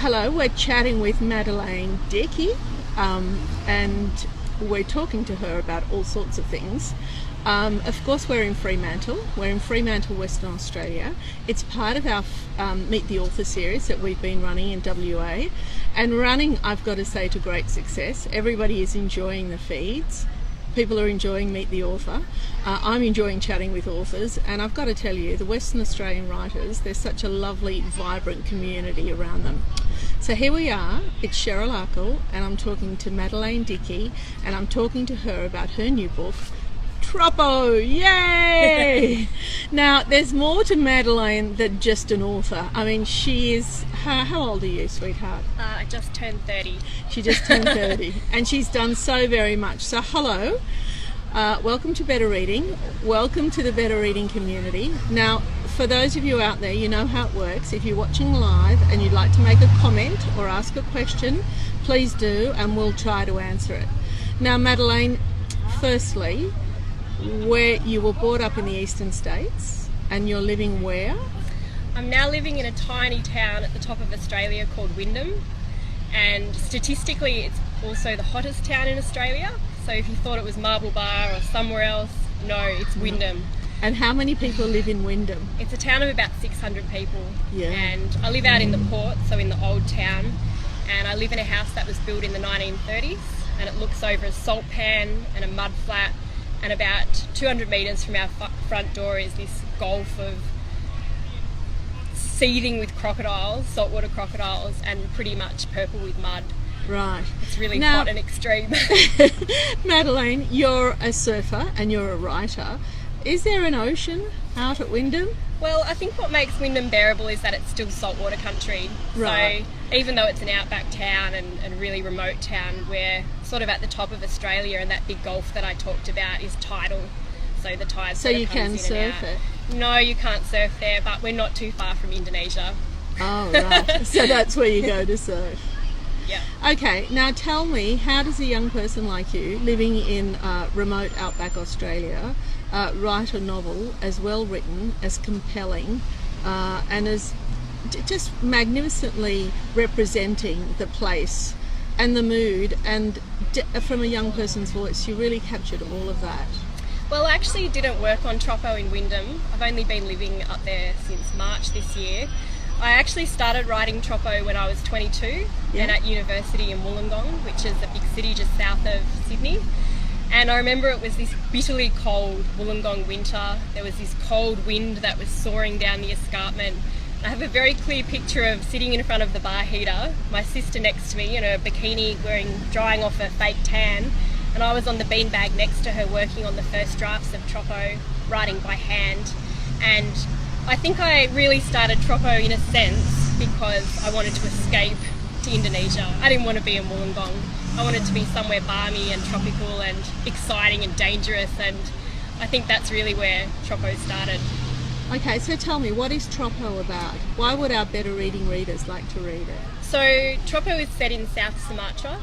Hello, we're chatting with Madelaine Dickie, and we're talking to her about all sorts of things. Of course, we're in Fremantle. We're in Fremantle, Western Australia. It's part of our Meet the Author series that we've been running in WA. And running, I've got to say, to great success. Everybody is enjoying the feeds. People are enjoying Meet the Author. I'm enjoying chatting with authors, and I've got to tell you, the Western Australian writers, there's such a lovely, vibrant community around them. So here we are, it's Cheryl Arkle, and I'm talking to Madelaine Dickie, and I'm talking to her about her new book, Troppo, yay! Now, there's more to Madelaine than just an author. I mean, she is, how old are you, sweetheart? I just turned 30. She just turned 30, and she's done so very much. So hello, welcome to Better Reading, welcome to the Better Reading community. Now, for those of you out there, you know how it works. If you're watching live and you'd like to make a comment or ask a question, please do, and we'll try to answer it. Now, Madelaine, firstly, where you were brought up in the eastern states, and you're living where? I'm now living in a tiny town at the top of Australia called Wyndham, and statistically it's also the hottest town in Australia. So if you thought it was Marble Bar or somewhere else, no, it's Wyndham. And how many people live in Wyndham? It's a town of about 600 people. Yeah. And I live out in the port, so in the old town, and I live in a house that was built in the 1930s, and it looks over a salt pan and a mud flat, and about 200 metres from our front door is this gulf of seething with crocodiles, saltwater crocodiles, and pretty much purple with mud. Right. It's really hot and extreme. Madelaine, you're a surfer and you're a writer. Is there an ocean out at Wyndham? Well, I think what makes Wyndham bearable is that it's still saltwater country. Right. So even though it's an outback town and a really remote town, we're sort of at the top of Australia, and that big gulf that I talked about is tidal. So the tides. So you can surf it? No, you can't surf there, but we're not too far from Indonesia. Oh, right. So that's where you go to surf. Yeah. Okay, now tell me, how does a young person like you, living in remote outback Australia, write a novel as well written, as compelling, and as just magnificently representing the place and the mood, and from a young person's voice? You really captured all of that. Well, I actually didn't work on Troppo in Wyndham. I've only been living up there since March this year. I actually started writing Troppo when I was 22 and at university in Wollongong, which is a big city just south of Sydney. And I remember it was this bitterly cold Wollongong winter. There was this cold wind that was soaring down the escarpment. I have a very clear picture of sitting in front of the bar heater, my sister next to me in a bikini drying off a fake tan, and I was on the beanbag next to her working on the first drafts of Troppo, writing by hand. And I think I really started Troppo in a sense because I wanted to escape to Indonesia. I didn't want to be in Wollongong. I wanted to be somewhere balmy and tropical and exciting and dangerous, and I think that's really where Troppo started. Okay, so tell me, what is Troppo about? Why would our Better Reading readers like to read it? So Troppo is set in South Sumatra,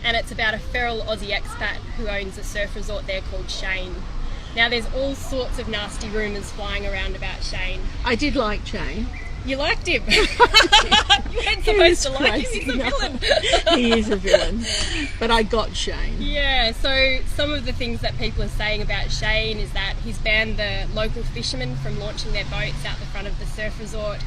and it's about a feral Aussie expat who owns a surf resort there called Shane. Now, there's all sorts of nasty rumours flying around about Shane. I did like Shane. You liked him? You weren't supposed to like him, he's a villain. He is a villain, but I got Shane. Yeah, so some of the things that people are saying about Shane is that he's banned the local fishermen from launching their boats out the front of the surf resort.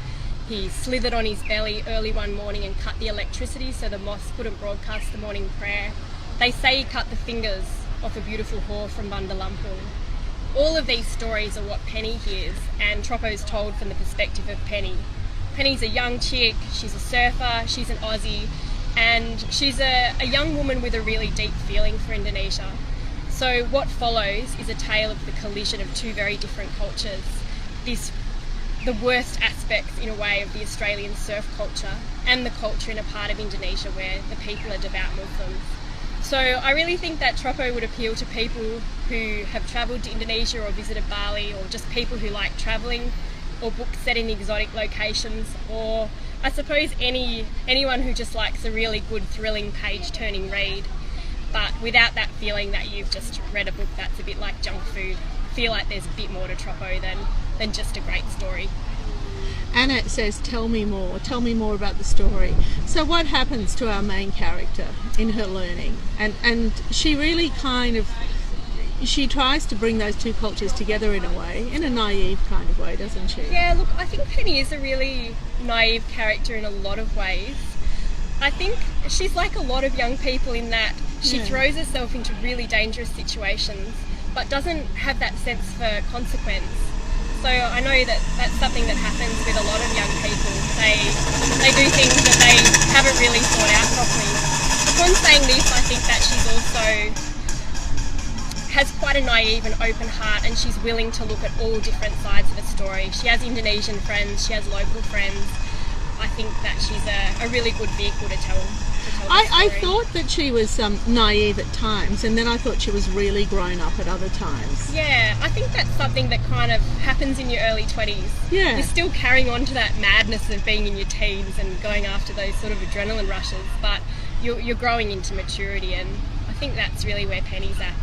He slithered on his belly early one morning and cut the electricity so the mosque couldn't broadcast the morning prayer. They say he cut the fingers off a beautiful whore from Bandar Lampung. All of these stories are what Penny hears, and Troppo's told from the perspective of Penny. Penny's a young chick, she's a surfer, she's an Aussie, and she's a young woman with a really deep feeling for Indonesia. So what follows is a tale of the collision of two very different cultures. The worst aspects, in a way, of the Australian surf culture and the culture in a part of Indonesia where the people are devout Muslims. So I really think that Troppo would appeal to people who have travelled to Indonesia or visited Bali, or just people who like travelling, or books set in exotic locations, or I suppose anyone who just likes a really good, thrilling, page-turning read, but without that feeling that you've just read a book that's a bit like junk food. I feel like there's a bit more to Troppo than just a great story. Annette says, tell me more about the story. So what happens to our main character in her learning? And she really she tries to bring those two cultures together in a way, in a naive kind of way, doesn't she? Yeah, look, I think Penny is a really naive character in a lot of ways. I think she's like a lot of young people in that she throws herself into really dangerous situations but doesn't have that sense for consequence. So I know that that's something that happens with a lot of young people. They do things that they haven't really thought out properly. Upon saying this, I think that she's also has quite a naive and open heart, and she's willing to look at all different sides of the story. She has Indonesian friends, she has local friends. I think that she's a really good vehicle to tell the story. I thought that she was naive at times, and then I thought she was really grown up at other times. Yeah, I think that's something that kind of happens in your early 20s. Yeah. You're still carrying on to that madness of being in your teens and going after those sort of adrenaline rushes, but you're growing into maturity, and I think that's really where Penny's at.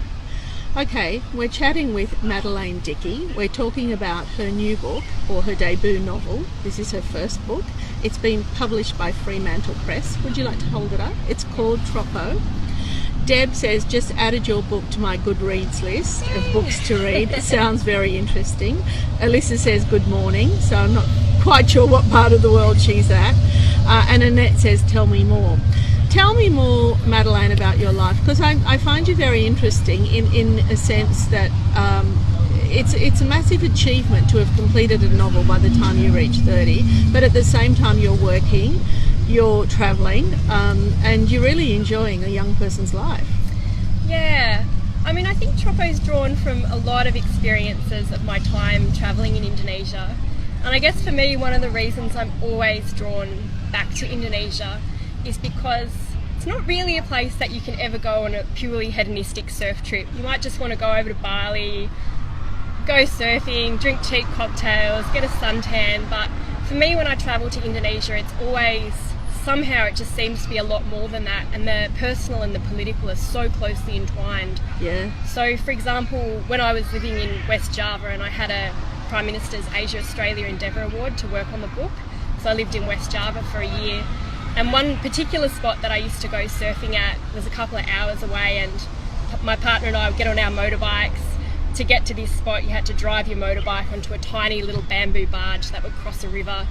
Okay, we're chatting with Madelaine Dickie. We're talking about her new book, or her debut novel. This is her first book. It's been published by Fremantle Press. Would you like to hold it up? It's called Troppo. Deb says, just added your book to my Goodreads list of books to read. It sounds very interesting. Alyssa says, good morning. So I'm not quite sure what part of the world she's at. And Annette says, tell me more. Tell me more, Madelaine, about your life, because I find you very interesting in a sense that it's a massive achievement to have completed a novel by the time you reach 30, but at the same time you're working, you're travelling, and you're really enjoying a young person's life. Yeah, I mean, I think Troppo's drawn from a lot of experiences of my time travelling in Indonesia, and I guess for me one of the reasons I'm always drawn back to Indonesia is because it's not really a place that you can ever go on a purely hedonistic surf trip. You might just want to go over to Bali, go surfing, drink cheap cocktails, get a suntan, but for me when I travel to Indonesia it's always, somehow it just seems to be a lot more than that, and the personal and the political are so closely entwined. Yeah. So for example, when I was living in West Java and I had a Prime Minister's Asia Australia Endeavour Award to work on the book, so I lived in West Java for a year. And one particular spot that I used to go surfing at was a couple of hours away, and my partner and I would get on our motorbikes. To get to this spot you had to drive your motorbike onto a tiny little bamboo barge that would cross a river.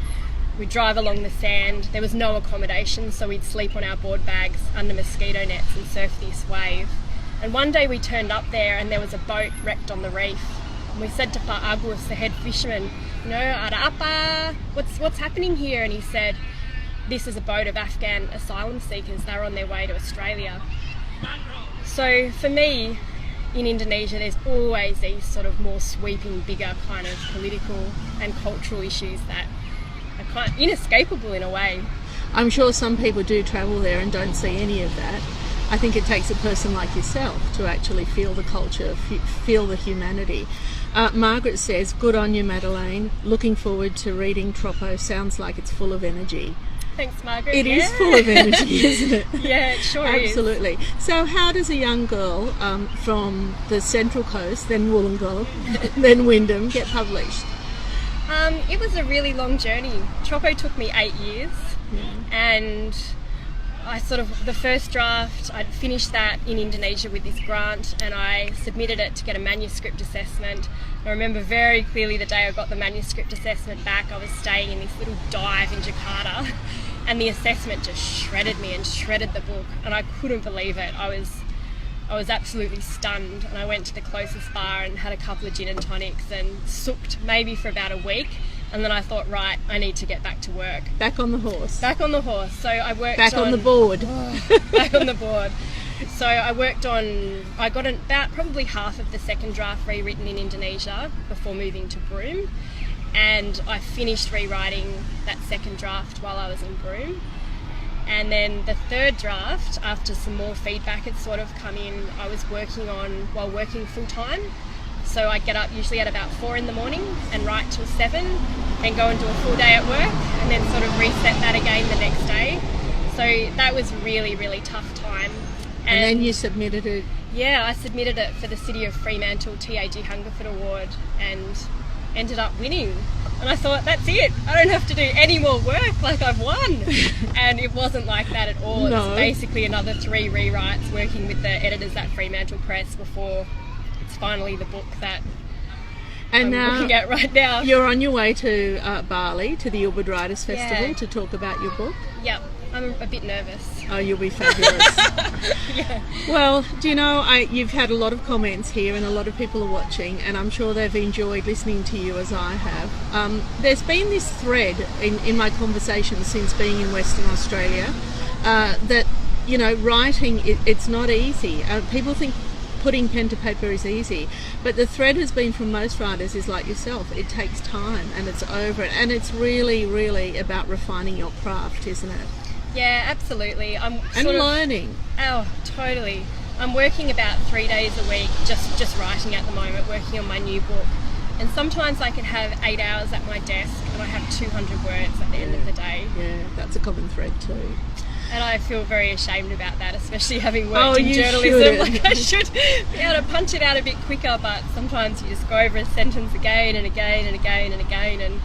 We'd drive along the sand. There was no accommodation, so we'd sleep on our board bags under mosquito nets and surf this wave. And one day we turned up there and there was a boat wrecked on the reef. And we said to Pa Agus, the head fisherman, ada apa? What's happening here? And he said, this is a boat of Afghan asylum seekers. They're on their way to Australia. So for me, in Indonesia, there's always these sort of more sweeping, bigger kind of political and cultural issues that are kind of inescapable in a way. I'm sure some people do travel there and don't see any of that. I think it takes a person like yourself to actually feel the culture, feel the humanity. Margaret says, good on you, Madelaine. Looking forward to reading Troppo. Sounds like it's full of energy. Thanks, Margaret. It is full of energy, isn't it? Yeah, it sure is. Absolutely. So how does a young girl from the Central Coast, then Wollongong, then Wyndham, get published? It was a really long journey. Troppo took me 8 years, and the first draft, I'd finished that in Indonesia with this grant, and I submitted it to get a manuscript assessment. I remember very clearly the day I got the manuscript assessment back. I was staying in this little dive in Jakarta, and the assessment just shredded me and shredded the book, and I couldn't believe it. I was absolutely stunned, and I went to the closest bar and had a couple of gin and tonics and soaked maybe for about a week. And then I thought, right, I need to get back to work. Back on the horse. Back on the horse. So I worked on the board. Back on the board. So I got about probably half of the second draft rewritten in Indonesia before moving to Broome. And I finished rewriting that second draft while I was in Broome. And then the third draft, after some more feedback had sort of come in, I was working on while working full-time. So I'd get up usually at about 4 in the morning and write till 7, and go and do a full day at work, and then sort of reset that again the next day. So that was really, really tough time. And then you submitted it? Yeah, I submitted it for the City of Fremantle TAG Hungerford Award, and ended up winning. And I thought, that's it, I don't have to do any more work, like I've won. And it wasn't like that at all. No. It's basically another 3 rewrites, working with the editors at Fremantle Press before it's finally the book that And I'm looking at right now. You're on your way to Bali, to the Ubud Writers Festival, Yeah. to talk about your book. Yep, I'm a bit nervous. Oh, you'll be fabulous. Yeah. Well, do you know, you've had a lot of comments here and a lot of people are watching, and I'm sure they've enjoyed listening to you as I have. There's been this thread in my conversations since being in Western Australia that, you know, writing, it's not easy. People think putting pen to paper is easy, but the thread has been from most writers is like yourself, it takes time and it's over it, and it's really, really about refining your craft, isn't it? Yeah, absolutely. And learning. Oh, totally. I'm working about 3 days a week, just writing at the moment, working on my new book. And sometimes I can have 8 hours at my desk and I have 200 words at the end of the day. Yeah, that's a common thread too. And I feel very ashamed about that, especially having worked in you journalism. shouldn't. Like, I should be able to punch it out a bit quicker, but sometimes you just go over a sentence again and again and again and again. And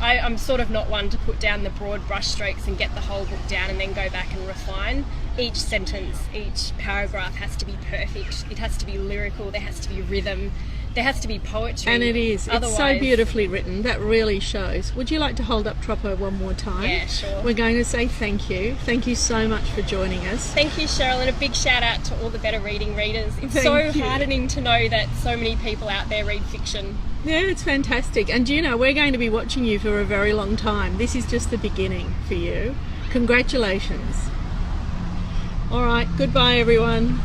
I'm sort of not one to put down the broad brushstrokes and get the whole book down and then go back and refine. Each sentence, each paragraph has to be perfect. It has to be lyrical, there has to be rhythm, there has to be poetry. And it is. It's so beautifully written. That really shows. Would you like to hold up Troppo one more time? Yeah, sure. We're going to say thank you. Thank you so much for joining us. Thank you, Cheryl, and a big shout out to all the Better Reading readers. It's Thank so you. heartening to know that so many people out there read fiction. Yeah, it's fantastic. And you know, we're going to be watching you for a very long time. This is just the beginning for you. Congratulations. All right, goodbye everyone.